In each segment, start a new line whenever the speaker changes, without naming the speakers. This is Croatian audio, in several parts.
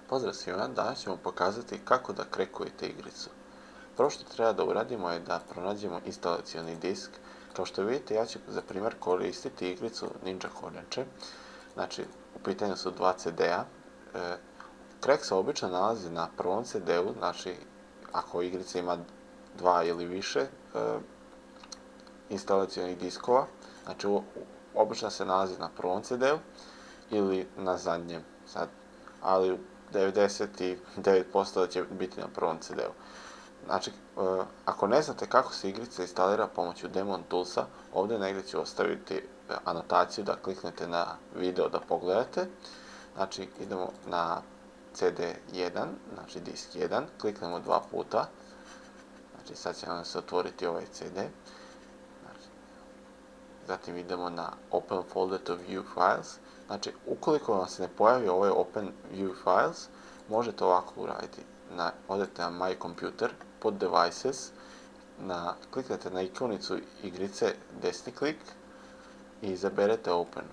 Pozdrav svima, danas ćemo pokazati kako da krekujete igricu. Prvo što treba da uradimo je da pronađemo instalacioni disk. Kao što vidite, ja ću za primjer koristiti igricu Ninja Kornjače. Znači, u pitanju su dva CD-a. Krek se obično nalazi na prvom CD-u, znači ako igrica ima dva ili više instalacionih diskova, znači obično se nalazi na prvom CD-u ili na zadnjem, ali 99% da će biti na prvom CD-u. Znači, ako ne znate kako se igrica instalira pomoću Demon Toolsa, ovdje negdje ću ostaviti anotaciju da kliknete na video da pogledate. Znači, idemo na CD1, znači disk 1, kliknemo dva puta. Znači, sad će nam se otvoriti ovaj CD. Znači, zatim idemo na Open Folder to View Files. Znači, ukoliko vam se ne pojavi ovaj Open View Files, možete ovako uraditi. Odete na My Computer, pod Devices, kliknete na ikonicu igrice desni klik i izaberete Open.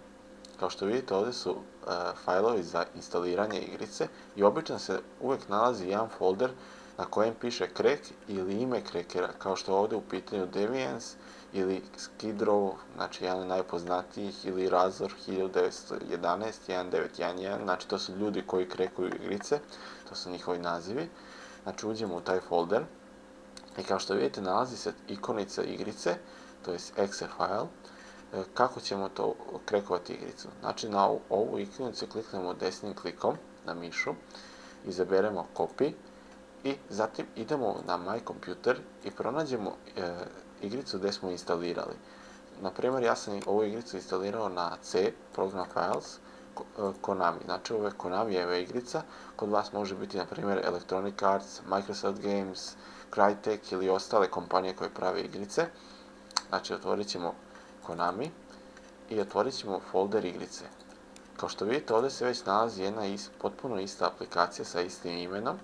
Kao što vidite, ovdje su fajlovi za instaliranje igrice i obično se uvijek nalazi jedan folder na kojem piše krek ili ime krekera, kao što je ovdje u pitanju Deviance ili Skid Row, znači jedan od najpoznatijih, ili Razor 1911, 1911, znači to su ljudi koji krekuju igrice, to su njihovi nazivi. Znači uđemo u taj folder i kao što vidite nalazi se ikonica igrice, to je exe file. Kako ćemo to krekovati igricu? Znači na ovu ikonicu kliknemo desnim klikom na mišu, izaberemo copy i zatim idemo na My Computer i pronađemo igricu gdje smo instalirali. Naprimjer, ja sam ovu igricu instalirao na C, Program Files, Konami. Znači ovo je Konamijeva igrica, kod vas može biti na primjer Electronic Arts, Microsoft Games, Crytek ili ostale kompanije koje prave igrice. Znači otvorit ćemo Konami i otvorit ćemo folder igrice. Kao što vidite, ovdje se već nalazi jedna potpuno ista aplikacija sa istim imenom,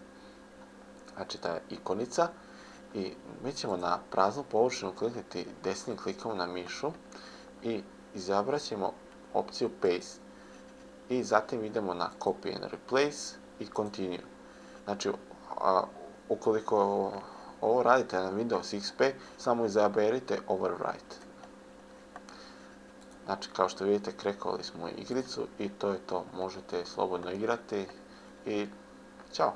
znači ta ikonica, i mi ćemo na praznu površinu kliknuti desnim klikom na mišu i izabrat ćemo opciju Paste i zatim idemo na Copy and Replace i Continue. Znači, ukoliko ovo radite na Windows XP, samo izaberite Overwrite. Znači, kao što vidite, krekovali smo igricu i to je to. Možete slobodno igrati i čao!